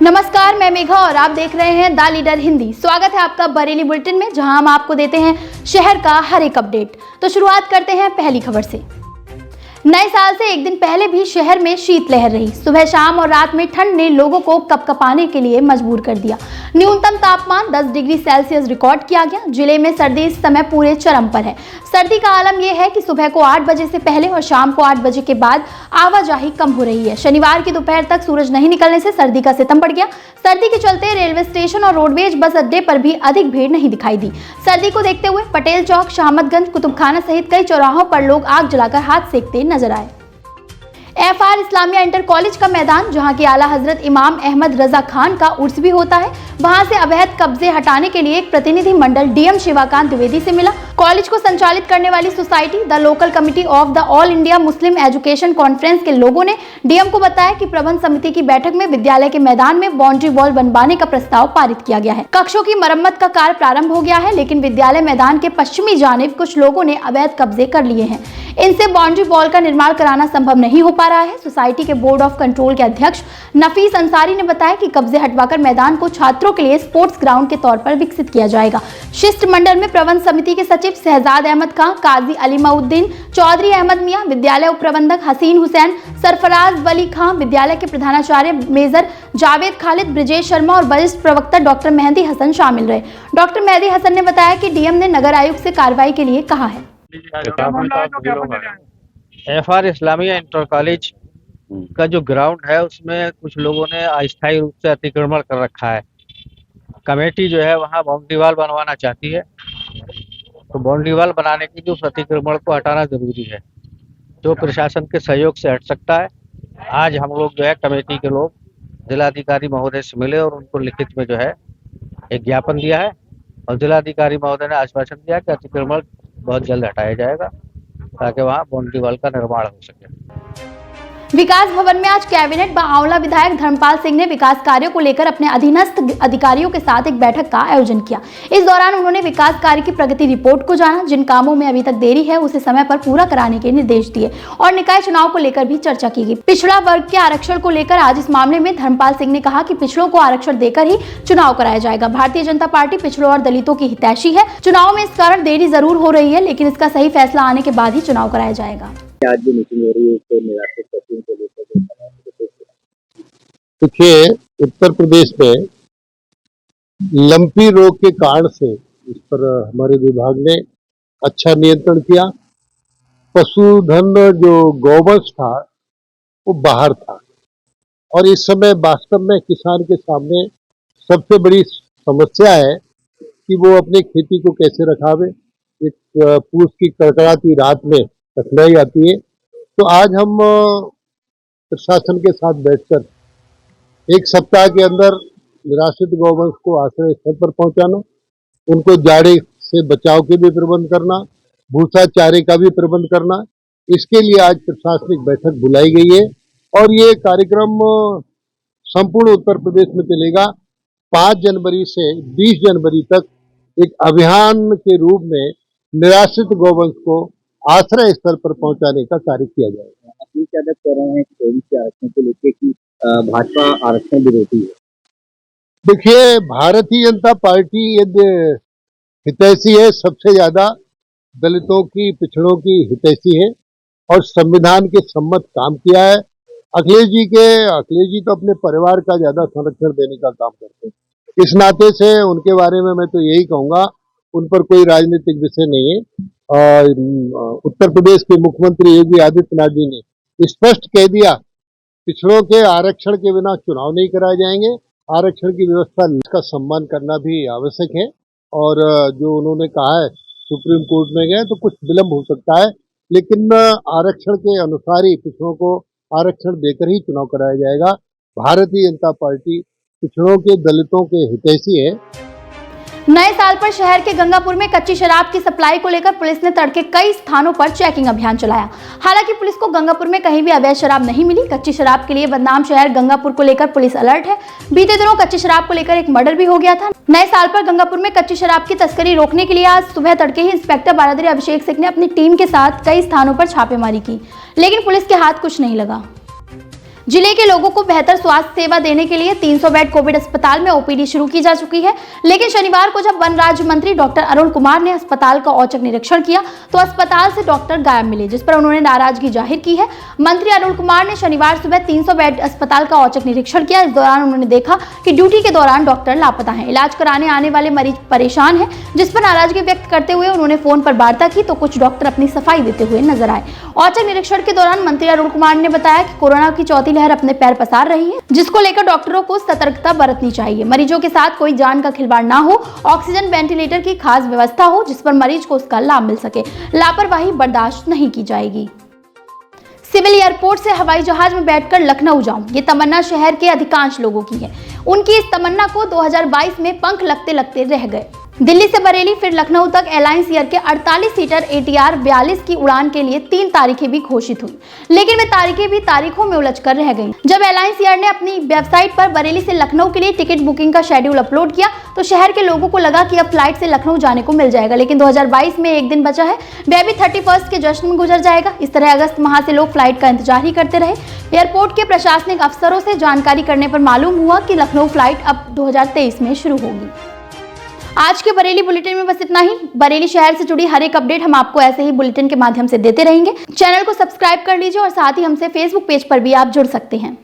नमस्कार, मैं मेघा और आप देख रहे हैं द लीडर हिंदी। स्वागत है आपका बरेली बुलेटिन में, जहां हम आपको देते हैं शहर का हर एक अपडेट। तो शुरुआत करते हैं पहली खबर से। नए साल से एक दिन पहले भी शहर में शीतलहर रही। सुबह, शाम और रात में ठंड ने लोगों को कपकपाने के लिए मजबूर कर दिया। न्यूनतम तापमान 10 डिग्री सेल्सियस रिकॉर्ड किया गया। जिले में सर्दी इस समय पूरे चरम पर है। सर्दी का आलम यह है कि सुबह को 8 बजे से पहले और शाम को 8 बजे के बाद आवाजाही कम हो रही है। शनिवार की दोपहर तक सूरज नहीं निकलने से सर्दी का सितम बढ़ गया। सर्दी के चलते रेलवे स्टेशन और रोडवेज बस अड्डे पर भी अधिक भीड़ नहीं दिखाई दी। सर्दी को देखते हुए पटेल चौक, शाहमदगंज, कुतुबखाना सहित कई चौराहों पर लोग आग जलाकर हाथ सेकते नजर आए। एफआर इस्लामिया इंटर कॉलेज का मैदान, जहां की आला हजरत इमाम अहमद रजा खान का उर्स भी होता है, वहां से अवैध कब्जे हटाने के लिए एक प्रतिनिधि मंडल डीएम शिवाकांत द्विवेदी से मिला। कॉलेज को संचालित करने वाली society the local committee of the all India Muslim education conference के लोगों ने डीएम को बताया कि प्रबंध समिति की बैठक में विद्यालय के मैदान में बाउंड्री वॉल बनवाने का प्रस्ताव पारित किया गया है। कक्षों की मरम्मत का कार्य प्रारंभ हो गया है, लेकिन विद्यालय मैदान के पश्चिमी जानिब कुछ लोगों ने अवैध कब्जे कर लिए हैं। इनसे बाउंड्री वॉल का निर्माण कराना संभव नहीं हो पा रहा है। सोसाइटी के बोर्ड ऑफ कंट्रोल के अध्यक्ष नफीस अंसारी ने बताया कि कब्जे हटवाकर मैदान को छात्रों के लिए स्पोर्ट्स ग्राउंड के तौर पर विकसित किया जाएगा। शिष्टमंडल में प्रबंध समिति के सचिव शहजाद अहमद खान, काजी अलीमाउद्दीन, चौधरी अहमद मियां, विद्यालय उप प्रबंधक हसीन हुसैन, सरफराज वली खान, विद्यालय के प्रधानाचार्य मेजर जावेद खालिद, ब्रिजेश शर्मा और वरिष्ठ प्रवक्ता डॉक्टर मेहंदी हसन शामिल रहे। डॉक्टर मेहंदी हसन ने बताया कि डीएम ने नगर आयुक्त से कार्रवाई के लिए कहा है। एफआर इस्लामिया इंटर कॉलेज का जो ग्राउंड है उसमें कुछ लोगों ने अस्थायी रूप से अतिक्रमण कर रखा है। कमेटी जो है वहाँ बाउंड्री वॉल बनवाना चाहती है, तो बाउंड्री वॉल बनाने के लिए उस अतिक्रमण को हटाना जरूरी है, जो प्रशासन के सहयोग से हट सकता है। आज हम लोग जो है कमेटी के लोग जिलाधिकारी महोदय से मिले और उनको लिखित में जो है एक ज्ञापन दिया है, और जिलाधिकारी महोदय ने आश्वासन दिया कि अतिक्रमण बहुत जल्द हटाया जाएगा ताकि वहाँ बाउंड्री वॉल का निर्माण हो सके। विकास भवन में आज कैबिनेट व आंवला विधायक धर्मपाल सिंह ने विकास कार्यों को लेकर अपने अधीनस्थ अधिकारियों के साथ एक बैठक का आयोजन किया। इस दौरान उन्होंने विकास कार्य की प्रगति रिपोर्ट को जाना। जिन कामों में अभी तक देरी है उसे समय पर पूरा कराने के निर्देश दिए और निकाय चुनाव को लेकर भी चर्चा की गई। पिछड़ा वर्ग के आरक्षण को लेकर आज इस मामले में धर्मपाल सिंह ने कहा कि पिछड़ों को आरक्षण देकर ही चुनाव कराया जाएगा। भारतीय जनता पार्टी पिछड़ों और दलितों की हितैषी है। चुनाव में इस कारण देरी जरूर हो रही है, लेकिन इसका सही फैसला आने के बाद ही चुनाव कराया जाएगा। आज जो मीटिंग हो रही है उसको निराश्रित पशुओं को लेकर देखिए, उत्तर प्रदेश में लंपी रोग के कारण से इस पर हमारे विभाग ने अच्छा नियंत्रण किया। पशुधन जो गौवंश था वो बाहर था, और इस समय वास्तव में किसान के सामने सबसे बड़ी समस्या है कि वो अपनी खेती को कैसे रखावे। एक पूस की कड़कड़ाती रात में कठिनाई आती है। तो आज हम प्रशासन के साथ बैठकर एक सप्ताह के अंदर निराश्रित गौवंश को आश्रय स्थल पर पहुंचाना, उनको जाड़े से बचाव के भी प्रबंध करना, भूसा चारे का भी प्रबंध करना, इसके लिए आज प्रशासनिक बैठक बुलाई गई है। और ये कार्यक्रम संपूर्ण उत्तर प्रदेश में चलेगा। 5 जनवरी से 20 जनवरी तक एक अभियान के रूप में निराश्रित गौवंश को आश्रय स्थल पर पहुंचाने का कार्य किया जाएगा। अपनी क्या कह रहे हैं कि आरक्षण को लेकर कि भाजपा आरक्षण विरोधी है? देखिए, भारतीय जनता पार्टी यदि हितैषी है, सबसे ज्यादा दलितों की, पिछड़ों की हितैषी है और संविधान के सम्मत काम किया है। अखिलेश जी तो अपने परिवार का ज्यादा संरक्षण देने का काम करते हैं। इस नाते से उनके बारे में मैं तो यही कहूंगा, उन पर कोई राजनीतिक विषय नहीं है। उत्तर प्रदेश के मुख्यमंत्री योगी आदित्यनाथ जी ने स्पष्ट कह दिया, पिछड़ों के आरक्षण के बिना चुनाव नहीं कराए जाएंगे। आरक्षण की व्यवस्था का सम्मान करना भी आवश्यक है, और जो उन्होंने कहा है सुप्रीम कोर्ट में गए तो कुछ विलंब हो सकता है, लेकिन आरक्षण के अनुसार ही पिछड़ों को आरक्षण देकर ही चुनाव कराया जाएगा। भारतीय जनता पार्टी पिछड़ों के, दलितों के हितैषी है। नए साल पर शहर के गंगापुर में कच्ची शराब की सप्लाई को लेकर पुलिस ने तड़के कई स्थानों पर चेकिंग अभियान चलाया। हालांकि पुलिस को गंगापुर में कहीं भी अवैध शराब नहीं मिली। कच्ची शराब के लिए बदनाम शहर गंगापुर को लेकर पुलिस अलर्ट है। बीते दिनों कच्ची शराब को लेकर एक मर्डर भी हो गया था। नए साल पर गंगापुर में कच्ची शराब की तस्करी रोकने के लिए आज सुबह तड़के ही इंस्पेक्टर बारादरी अभिषेक सिंह ने अपनी टीम के साथ कई स्थानों पर छापेमारी की, लेकिन पुलिस के हाथ कुछ नहीं लगा। जिले के लोगों को बेहतर स्वास्थ्य सेवा देने के लिए 300 बेड कोविड अस्पताल में ओपीडी शुरू की जा चुकी है, लेकिन शनिवार को जब वन राज्य मंत्री डॉक्टर अरुण कुमार ने अस्पताल का औचक निरीक्षण किया तो अस्पताल से डॉक्टर गायब मिले, जिस पर उन्होंने नाराजगी जाहिर की है। मंत्री अरुण कुमार ने शनिवार सुबह 300 बेड अस्पताल का औचक निरीक्षण किया। इस दौरान उन्होंने देखा कि ड्यूटी के दौरान डॉक्टर लापता हैं, इलाज कराने आने वाले मरीज परेशान हैं, जिस पर नाराजगी व्यक्त करते हुए उन्होंने फोन पर वार्ता की तो कुछ डॉक्टर अपनी सफाई देते हुए नजर आए। औचक निरीक्षण के दौरान मंत्री अरुण कुमार ने बताया कि कोरोना की चौथी लहर अपने पैर पसार रही है, जिसको लेकर डॉक्टरों को सतर्कता बरतनी चाहिए। मरीजों के साथ कोई जान का खिलवाड़ ना हो, ऑक्सीजन वेंटिलेटर की खास व्यवस्था हो जिस पर मरीज को उसका लाभ मिल सके। लापरवाही बर्दाश्त नहीं की जाएगी। सिविल एयरपोर्ट से हवाई जहाज में बैठकर लखनऊ जाऊं, ये तमन्ना शहर के अधिकांश लोगों की है। उनकी इस तमन्ना को 2022 में पंख लगते लगते रह गए। दिल्ली से बरेली फिर लखनऊ तक एलायंस एयर के 48 सीटर ATR 42 की उड़ान के लिए 3 तारीखें भी घोषित हुई, लेकिन वे तारीखें भी तारीखों में उलझकर रह गईं। जब एलायंस एयर ने अपनी वेबसाइट पर बरेली से लखनऊ के लिए टिकट बुकिंग का शेड्यूल अपलोड किया तो शहर के लोगों को लगा कि अब फ्लाइट से लखनऊ जाने को मिल जाएगा, लेकिन 2022 में एक दिन बचा है, वह भी 31 के जश्न में गुजर जाएगा। इस तरह अगस्त माह से लोग फ्लाइट का इंतजार ही करते रहे। एयरपोर्ट के प्रशासनिक अफसरों से जानकारी करने पर मालूम हुआ कि लखनऊ फ्लाइट अब 2023 में शुरू होगी। आज के बरेली बुलेटिन में बस इतना ही। बरेली शहर से जुड़ी हर एक अपडेट हम आपको ऐसे ही बुलेटिन के माध्यम से देते रहेंगे। चैनल को सब्सक्राइब कर लीजिए और साथ ही हमसे फेसबुक पेज पर भी आप जुड़ सकते हैं।